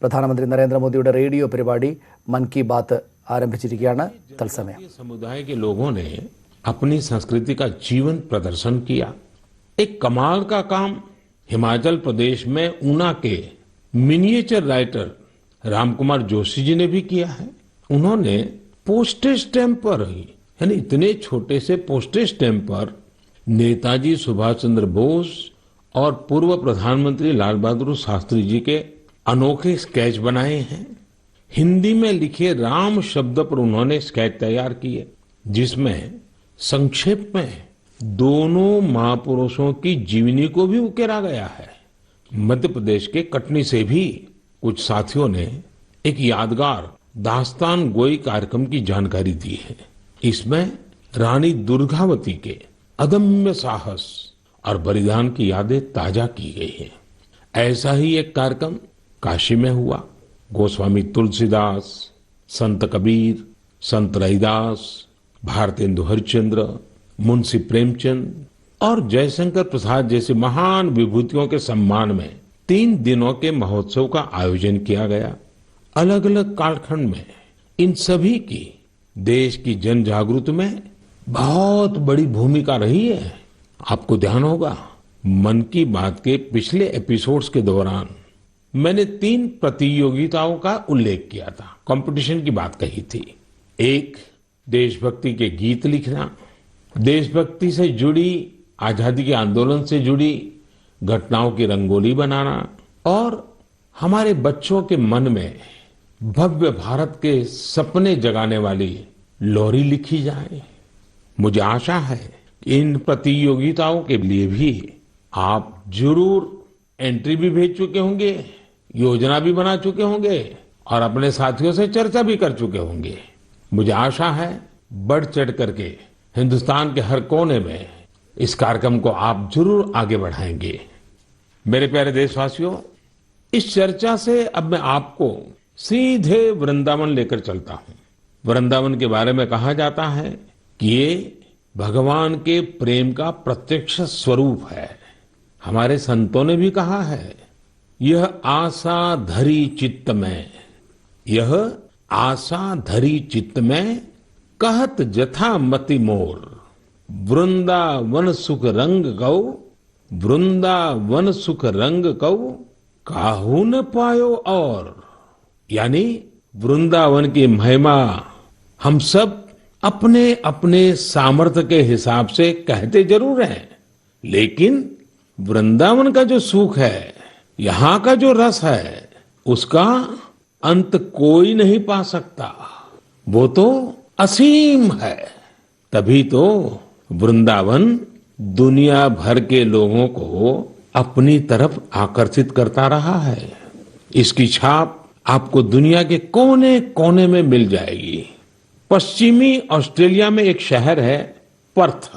പ്രധാനമന്ത്രി നരേന്ദ്രമോദിയുടെ റേഡിയോ പരിപാടി मन की बात ആരംഭിച്ചിരിക്കുകയാണ് തത്സമയം. समुदाय के लोगों ने अपनी संस्कृति का जीवन प्रदर्शन किया. एक कमाल का काम हिमाचल प्रदेश में ऊना के मिनिएचर राइटर रामकुमार जोशी जी ने भी किया है. उन्होंने पोस्टेज स्टैम्प पर यानी इतने छोटे से पोस्टेज स्टैम्प पर नेताजी सुभाष चंद्र बोस और पूर्व प्रधानमंत्री लाल बहादुर शास्त्री जी के अनोखे स्केच बनाए हैं. हिंदी में लिखे राम शब्द पर उन्होंने स्केच तैयार किए, जिसमें संक्षेप में दोनों महापुरुषों की जीवनी को भी उकेरा गया है. मध्य प्रदेश के कटनी से भी कुछ साथियों ने एक यादगार दास्तान गोई कार्यक्रम की जानकारी दी है. इसमें रानी दुर्गावती के अदम्य साहस और बलिदान की यादें ताजा की गई है. ऐसा ही एक कार्यक्रम काशी में हुआ. गोस्वामी तुलसीदास, संत कबीर, संत रैदास, भारतेंदु हरिश्चंद्र, मुंशी प्रेमचंद और जयशंकर प्रसाद जैसे महान विभूतियों के सम्मान में 3 दिनों के महोत्सव का आयोजन किया गया. अलग अलग कालखंड में इन सभी की देश की जन जागृति में बहुत बड़ी भूमिका रही है. आपको ध्यान होगा, मन की बात के पिछले एपिसोड्स के दौरान मैंने 3 प्रतियोगिताओं का उल्लेख किया था, कंपटीशन की बात कही थी. एक, देशभक्ति के गीत लिखना, देशभक्ति से जुड़ी आजादी के आंदोलन से जुड़ी घटनाओं की रंगोली बनाना और हमारे बच्चों के मन में भव्य भारत के सपने जगाने वाली लोरी लिखी जाए. मुझे आशा है इन प्रतियोगिताओं के लिए भी आप जरूर एंट्री भी भेज चुके होंगे, योजना भी बना चुके होंगे और अपने साथियों से चर्चा भी कर चुके होंगे. मुझे आशा है बढ़ चढ़ करके हिंदुस्तान के हर कोने में इस कार्यक्रम को आप जरूर आगे बढ़ाएंगे. मेरे प्यारे देशवासियों, इस चर्चा से अब मैं आपको सीधे वृंदावन लेकर चलता हूं. वृंदावन के बारे में कहा जाता है कि ये भगवान के प्रेम का प्रत्यक्ष स्वरूप है. हमारे संतों ने भी कहा है, यह आशा धरी चित्त में, यह आशा धरी चित्त में कहत जथा मति मोर, वृंदावन सुख रंग गौ, वृंदावन सुख रंग गौ, काहू न पायो और. यानी वृंदावन की महिमा हम सब अपने अपने सामर्थ्य के हिसाब से कहते जरूर हैं, लेकिन वृंदावन का जो सुख है, यहाँ का जो रस है, उसका अंत कोई नहीं पा सकता. वो तो असीम है. तभी तो वृंदावन दुनिया भर के लोगों को अपनी तरफ आकर्षित करता रहा है. इसकी छाप आपको दुनिया के कोने कोने में मिल जाएगी. पश्चिमी ऑस्ट्रेलिया में एक शहर है पर्थ.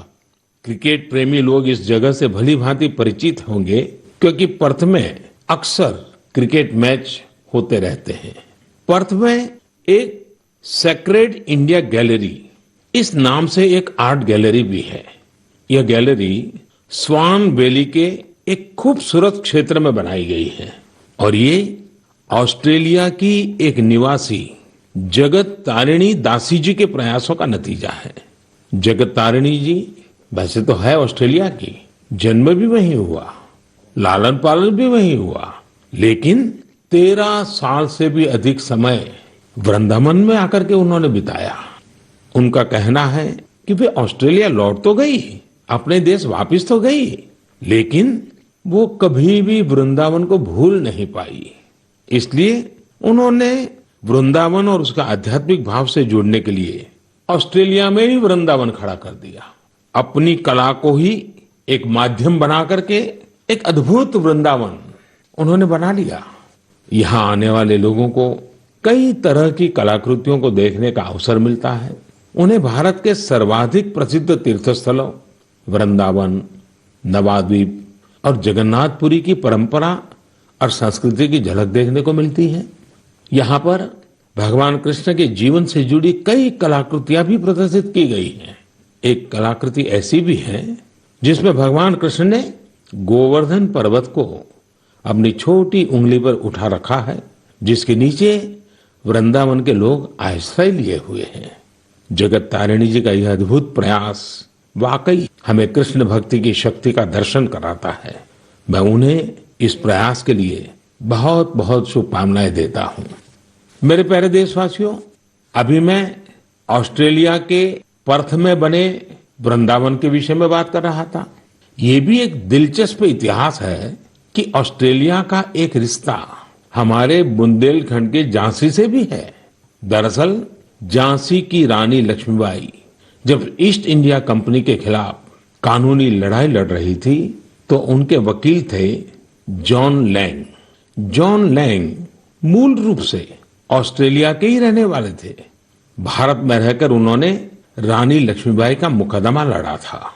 क्रिकेट प्रेमी लोग इस जगह से भली भांति परिचित होंगे, क्योंकि पर्थ में अक्सर क्रिकेट मैच होते रहते हैं. पर्थ में एक सेक्रेड इंडिया गैलरी इस नाम से एक आर्ट गैलरी भी है. यह गैलरी स्वान वैली के एक खूबसूरत क्षेत्र में बनाई गई है और ये ऑस्ट्रेलिया की एक निवासी जगत तारिणी दासी जी के प्रयासों का नतीजा है. जगत तारिणी जी वैसे तो है ऑस्ट्रेलिया की, जन्म भी वहीं हुआ, लालन पालन भी वहीं हुआ, लेकिन 13 साल से भी अधिक समय वृंदावन में आकर के उन्होंने बिताया. उनका कहना है कि वे ऑस्ट्रेलिया लौट तो गई, अपने देश वापस तो गई, लेकिन वो कभी भी वृंदावन को भूल नहीं पाई. इसलिए उन्होंने वृंदावन और उसका आध्यात्मिक भाव से जुड़ने के लिए ऑस्ट्रेलिया में ही वृंदावन खड़ा कर दिया. अपनी कला को ही एक माध्यम बना करके एक अद्भुत वृंदावन उन्होंने बना लिया. यहाँ आने वाले लोगों को कई तरह की कलाकृतियों को देखने का अवसर मिलता है. उन्हें भारत के सर्वाधिक प्रसिद्ध तीर्थस्थलों वृंदावन, नवाद्वीप और जगन्नाथपुरी की परंपरा और संस्कृति की झलक देखने को मिलती है. यहाँ पर भगवान कृष्ण के जीवन से जुड़ी कई कलाकृतियां भी प्रदर्शित की गई हैं. एक कलाकृति ऐसी भी है जिसमें भगवान कृष्ण ने गोवर्धन पर्वत को अपनी छोटी उंगली पर उठा रखा है जिसके नीचे वृंदावन के लोग आश्रय लिए हुए हैं। जगत तारिणी जी का यह अद्भुत प्रयास वाकई हमें कृष्ण भक्ति की शक्ति का दर्शन कराता है। मैं उन्हें इस प्रयास के लिए बहुत बहुत शुभकामनाएं देता हूं। मेरे प्यारे देशवासियों, अभी मैं ऑस्ट्रेलिया के पर्थ में बने वृंदावन के विषय में बात कर रहा था। ये भी एक दिलचस्प इतिहास है कि ऑस्ट्रेलिया का एक रिश्ता हमारे बुंदेलखंड के झांसी से भी है। दरअसल झांसी की रानी लक्ष्मीबाई जब ईस्ट इंडिया कंपनी के खिलाफ कानूनी लड़ाई लड़ रही थी तो उनके वकील थे जॉन लैंग। जॉन लैंग मूल रूप से ऑस्ट्रेलिया के ही रहने वाले थे। भारत में रहकर उन्होंने रानी लक्ष्मीबाई का मुकदमा लड़ा था।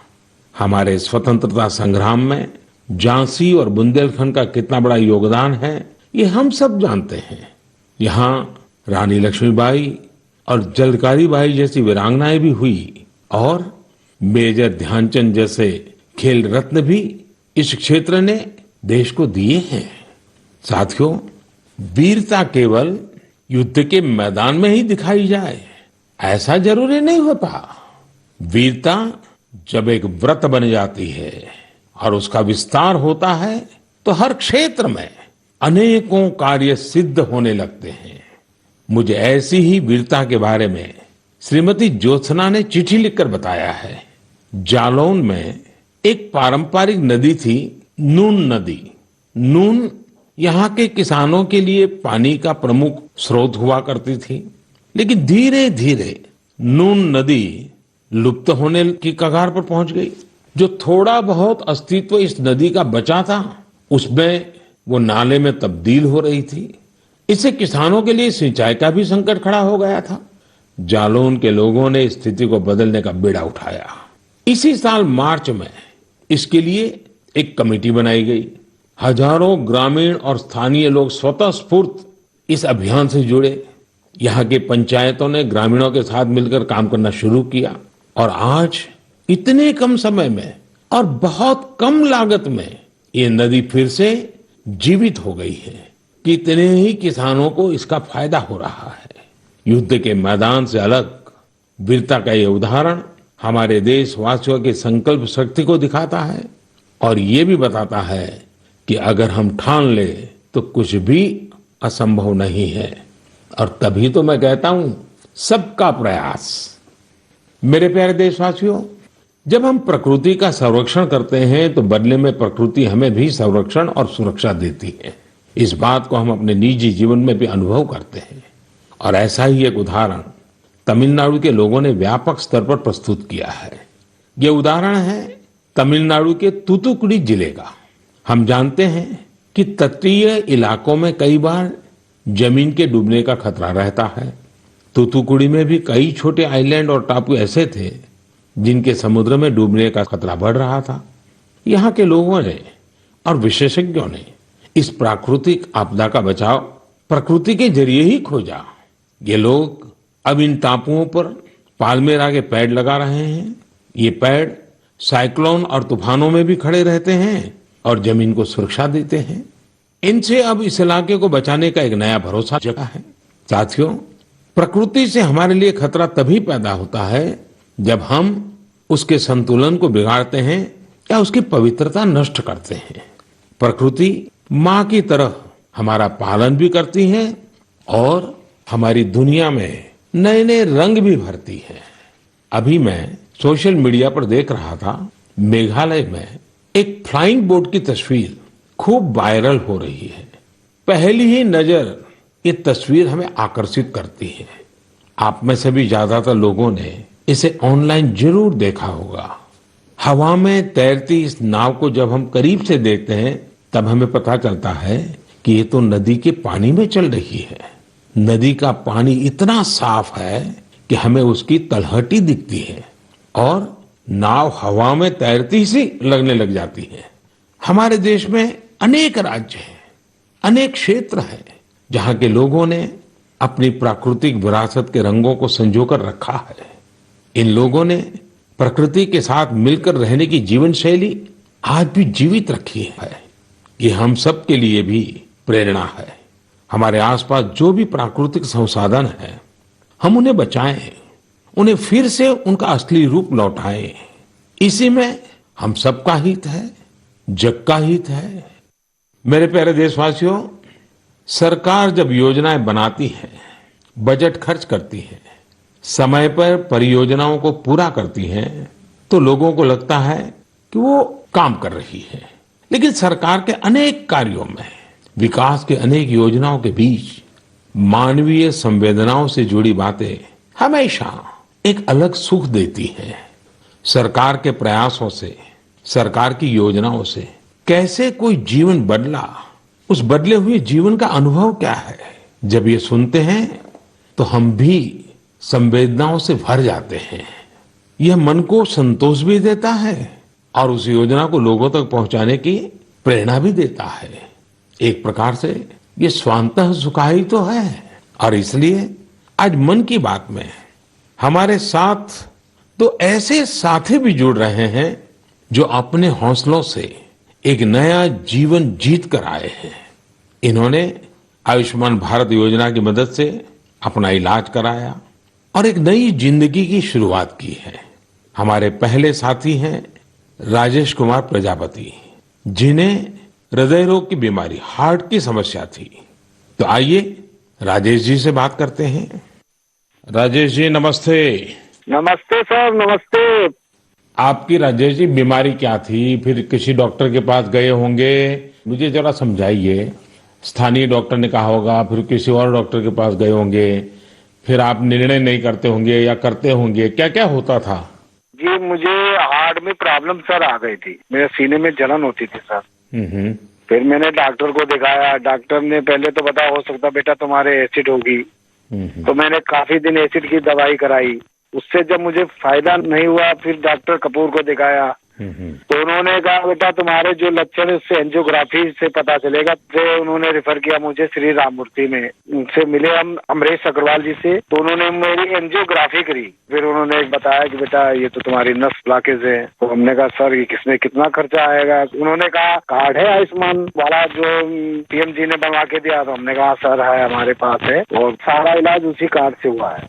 हमारे स्वतंत्रता संग्राम में झांसी और बुंदेलखंड का कितना बड़ा योगदान है ये हम सब जानते हैं। यहाँ रानी लक्ष्मीबाई और झलकारी बाई जैसी वीरांगनाएं भी हुई और मेजर ध्यानचंद जैसे खेल रत्न भी इस क्षेत्र ने देश को दिए हैं। साथियों, वीरता केवल युद्ध के मैदान में ही दिखाई जाए ऐसा जरूरी नहीं होता। वीरता जब एक व्रत बन जाती है और उसका विस्तार होता है तो हर क्षेत्र में अनेकों कार्य सिद्ध होने लगते हैं। मुझे ऐसी ही वीरता के बारे में श्रीमती ज्योत्सना ने चिट्ठी लिखकर बताया है। जालौन में एक पारंपरिक नदी थी, नून नदी। नून यहाँ के किसानों के लिए पानी का प्रमुख स्रोत हुआ करती थी, लेकिन धीरे धीरे नून नदी लुप्त होने की कगार पर पहुंच गई। जो थोड़ा बहुत अस्तित्व इस नदी का बचा था उसमें वो नाले में तब्दील हो रही थी। इससे किसानों के लिए सिंचाई का भी संकट खड़ा हो गया था। जालौन के लोगों ने इस स्थिति को बदलने का बीड़ा उठाया। इसी साल मार्च में इसके लिए एक कमेटी बनाई गई। हजारों ग्रामीण और स्थानीय लोग स्वतः स्फूर्त इस अभियान से जुड़े। यहाँ के पंचायतों ने ग्रामीणों के साथ मिलकर काम करना शुरू किया और आज इतने कम समय में और बहुत कम लागत में ये नदी फिर से जीवित हो गई है। कितने ही किसानों को इसका फायदा हो रहा है। युद्ध के मैदान से अलग वीरता का ये उदाहरण हमारे देशवासियों की संकल्प शक्ति को दिखाता है और ये भी बताता है कि अगर हम ठान ले तो कुछ भी असंभव नहीं है। और तभी तो मैं कहता हूं सबका प्रयास। मेरे प्यारे देशवासियों, जब हम प्रकृति का संरक्षण करते हैं तो बदले में प्रकृति हमें भी संरक्षण और सुरक्षा देती है। इस बात को हम अपने निजी जीवन में भी अनुभव करते हैं और ऐसा ही एक उदाहरण तमिलनाडु के लोगों ने व्यापक स्तर पर प्रस्तुत किया है। ये उदाहरण है तमिलनाडु के तूतुकुड़ी जिले का। हम जानते हैं कि तटीय इलाकों में कई बार जमीन के डूबने का खतरा रहता है। तूतुकुड़ी में भी कई छोटे आइलैंड और टापू ऐसे थे जिनके समुद्र में डूबने का खतरा बढ़ रहा था। यहाँ के लोगों ने और विशेषज्ञों ने इस प्राकृतिक आपदा का बचाव प्रकृति के जरिए ही खोजा। ये लोग अब इन टापुओं पर पाल्मेरा के पेड़ लगा रहे हैं। ये पेड़ साइक्लोन और तूफानों में भी खड़े रहते हैं और जमीन को सुरक्षा देते हैं। इनसे अब इस इलाके को बचाने का एक नया भरोसा जगा है। साथियों, प्रकृति से हमारे लिए खतरा तभी पैदा होता है जब हम उसके संतुलन को बिगाड़ते हैं या उसकी पवित्रता नष्ट करते हैं। प्रकृति माँ की तरह हमारा पालन भी करती है और हमारी दुनिया में नए नए रंग भी भरती है। अभी मैं सोशल मीडिया पर देख रहा था, मेघालय में एक फ्लाइंग बोट की तस्वीर खूब वायरल हो रही है। पहली ही नजर ये तस्वीर हमें आकर्षित करती है। आप में से भी ज्यादातर लोगों ने इसे ऑनलाइन जरूर देखा होगा। हवा में तैरती इस नाव को जब हम करीब से देखते हैं तब हमें पता चलता है कि ये तो नदी के पानी में चल रही है। नदी का पानी इतना साफ है कि हमें उसकी तलहटी दिखती है और नाव हवा में तैरती सी लगने लग जाती है। हमारे देश में अनेक राज्य हैं, अनेक क्षेत्र हैं जहां के लोगों ने अपनी प्राकृतिक विरासत के रंगों को संजोकर रखा है। इन लोगों ने प्रकृति के साथ मिलकर रहने की जीवन शैली आज भी जीवित रखी है। ये हम सब के लिए भी प्रेरणा है। हमारे आसपास जो भी प्राकृतिक संसाधन है, हम उन्हें बचाएं, उन्हें फिर से उनका असली रूप लौटाएं। इसी में हम सबका हित है, जग का हित है। मेरे प्यारे देशवासियों, सरकार जब योजनाएं बनाती है, बजट खर्च करती है, समय पर परियोजनाओं को पूरा करती है, तो लोगों को लगता है कि वो काम कर रही है। लेकिन सरकार के अनेक कार्यों में, विकास के अनेक योजनाओं के बीच मानवीय संवेदनाओं से जुड़ी बातें हमेशा एक अलग सुख देती हैं। सरकार के प्रयासों से, सरकार की योजनाओं से कैसे कोई जीवन बदला, उस बदले हुए जीवन का अनुभव क्या है, जब ये सुनते हैं तो हम भी संवेदनाओं से भर जाते हैं। यह मन को संतोष भी देता है और उस योजना को लोगों तक पहुंचाने की प्रेरणा भी देता है। एक प्रकार से ये स्वांतः सुखाई तो है। और इसलिए आज मन की बात में हमारे साथ तो ऐसे साथी भी जुड़ रहे हैं जो अपने हौसलों से एक नया जीवन जीत कर आए हैं। इन्होंने आयुष्मान भारत योजना की मदद से अपना इलाज कराया और एक नई जिंदगी की शुरुआत की है। हमारे पहले साथी हैं राजेश कुमार प्रजापति, जिन्हें हृदय रोग की बीमारी, हार्ट की समस्या थी। तो आइए राजेश जी से बात करते हैं। राजेश जी नमस्ते। नमस्ते सर, नमस्ते। आपकी राजेश जी बीमारी क्या थी? फिर किसी डॉक्टर के पास गए होंगे, मुझे जरा समझाइए। स्थानीय डॉक्टर ने कहा होगा, फिर किसी और डॉक्टर के पास गए होंगे, फिर आप निर्णय नहीं करते होंगे या करते होंगे, क्या क्या होता था? जी, मुझे हार्ट में प्रॉब्लम सर आ गई थी, मेरे सीने में जलन होती थी सर। फिर मैंने डॉक्टर को दिखाया। डॉक्टर ने पहले तो बताया हो सकता बेटा तुम्हारे एसिड होगी। तो मैंने काफी दिन एसिड की दवाई कराई, उससे जब मुझे फायदा नहीं हुआ, फिर डॉक्टर कपूर को दिखाया। तो उन्होंने कहा बेटा तुम्हारे जो लक्षण है उससे एंजियोग्राफी से पता चलेगा। फिर उन्होंने रेफर किया मुझे श्री राममूर्ति में। उनसे मिले हम अमरीश अग्रवाल जी से, तो उन्होंने मेरी एंजियोग्राफी करी। फिर उन्होंने बताया कि बेटा ये तो तुम्हारी नस ब्लॉकेज है। तो हमने कहा सर ये किसमें कितना खर्चा आएगा? उन्होंने कहा कार्ड है आयुष्मान वाला जो पीएम जी ने बनवा के दिया। तो हमने कहा सर है हमारे पास है, और सारा इलाज उसी कार्ड से हुआ है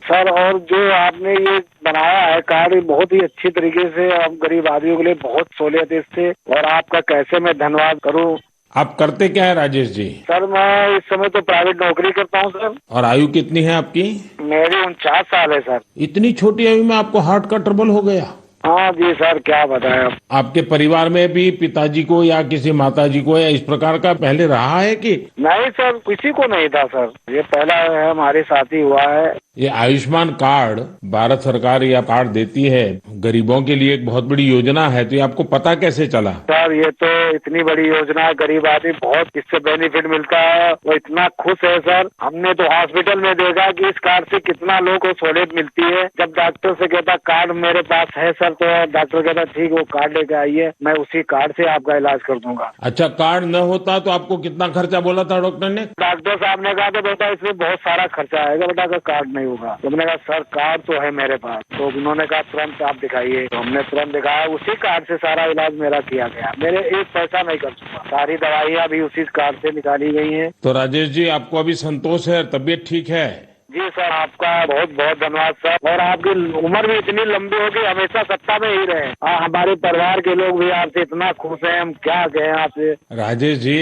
सर। और जो आपने ये बनाया है कार्ड, बहुत ही अच्छी तरीके से अब गरीब आदमियों के लिए बहुत सहूलियत है इससे, और आपका कैसे मैं धन्यवाद करूं। आप करते क्या है राजेश जी? सर मैं इस समय तो प्राइवेट नौकरी करता हूं सर। और आयु कितनी है आपकी? मेरी 49 साल है सर। इतनी छोटी आयु में आपको हार्ट का ट्रबल हो गया? हाँ जी सर, क्या बताएं। आपके परिवार में भी पिताजी को या किसी माताजी को या इस प्रकार का पहले रहा है कि? नहीं सर, किसी को नहीं था सर, ये पहला है हमारे साथ ही हुआ है। ये आयुष्मान कार्ड भारत सरकार या कार्ड देती है गरीबों के लिए, एक बहुत बड़ी योजना है, तो ये आपको पता कैसे चला? सर ये तो इतनी बड़ी योजना है, गरीब आदमी बहुत इससे बेनिफिट मिलता है, वो इतना खुश है सर। हमने तो हॉस्पिटल में देखा कि इस कार्ड से कितना लोगों को सहूलियत मिलती है। जब डॉक्टर से कहता कार्ड मेरे पास है सर, तो डॉक्टर कहता ठीक वो कार्ड लेके आइए, मैं उसी कार्ड से आपका इलाज कर दूंगा। अच्छा, कार्ड न होता तो आपको कितना खर्चा बोला था डॉक्टर ने? डॉक्टर साहब ने कहा था बेटा इसमें बहुत सारा खर्चा आएगा बेटा, अगर कार्ड नहीं होगा। तो मैंने कहा सर कार्ड तो है मेरे पास। तो उन्होंने कहा तुरंत आप दिखाइए। तो हमने तुरंत दिखाया, उसी कार्ड से सारा इलाज मेरा किया गया। मेरे एक पैसा नहीं खर्च हुआ, सारी दवाइयाँ भी उसी कार्ड से निकाली गई हैं। तो राजेश जी आपको अभी संतोष है, तबीयत ठीक है? जी सर, आपका बहुत बहुत धन्यवाद सर। और आपकी उम्र भी इतनी लंबी होगी, हमेशा सत्ता में ही रहे। हमारे परिवार के लोग भी आपसे इतना खुश हैं, हम क्या कहें आपसे। राजेश जी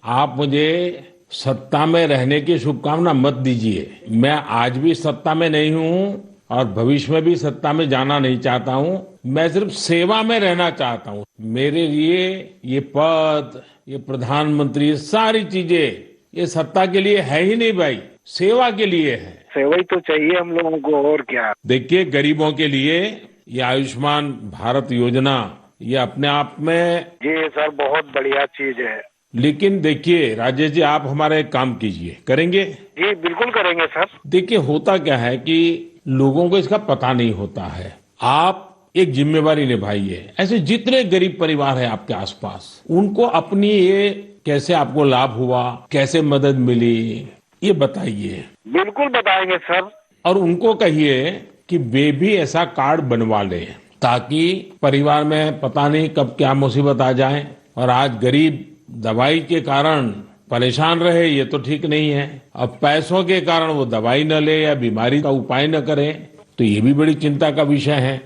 आप मुझे सत्ता में रहने की शुभकामना मत दीजिए। मैं आज भी सत्ता में नहीं हूँ और भविष्य में भी सत्ता में जाना नहीं चाहता हूँ। मैं सिर्फ सेवा में रहना चाहता हूँ। मेरे लिए ये पद, ये प्रधानमंत्री, सारी चीजें ये सत्ता के लिए है ही नहीं भाई, सेवा के लिए है। सेवा ही तो चाहिए हम लोगों को, और क्या। देखिए गरीबों के लिए ये आयुष्मान भारत योजना ये अपने आप में जी सर बहुत बढ़िया चीज है। लेकिन देखिए राजेश जी आप हमारा एक काम कीजिए, करेंगे? जी बिल्कुल करेंगे सर। देखिए होता क्या है कि लोगों को इसका पता नहीं होता है। आप एक जिम्मेवारी निभाइए, ऐसे जितने गरीब परिवार है आपके आसपास उनको अपनी ये कैसे आपको लाभ हुआ, कैसे मदद मिली, ये बताइए। बिल्कुल बताएंगे सर। और उनको कहिए कि वे भी ऐसा कार्ड बनवा लें, ताकि परिवार में पता नहीं कब क्या मुसीबत आ जाए और आज गरीब दवाई के कारण परेशान रहे ये तो ठीक नहीं है। अब पैसों के कारण वो दवाई न ले या बीमारी का उपाय न करे तो ये भी बड़ी चिंता का विषय है।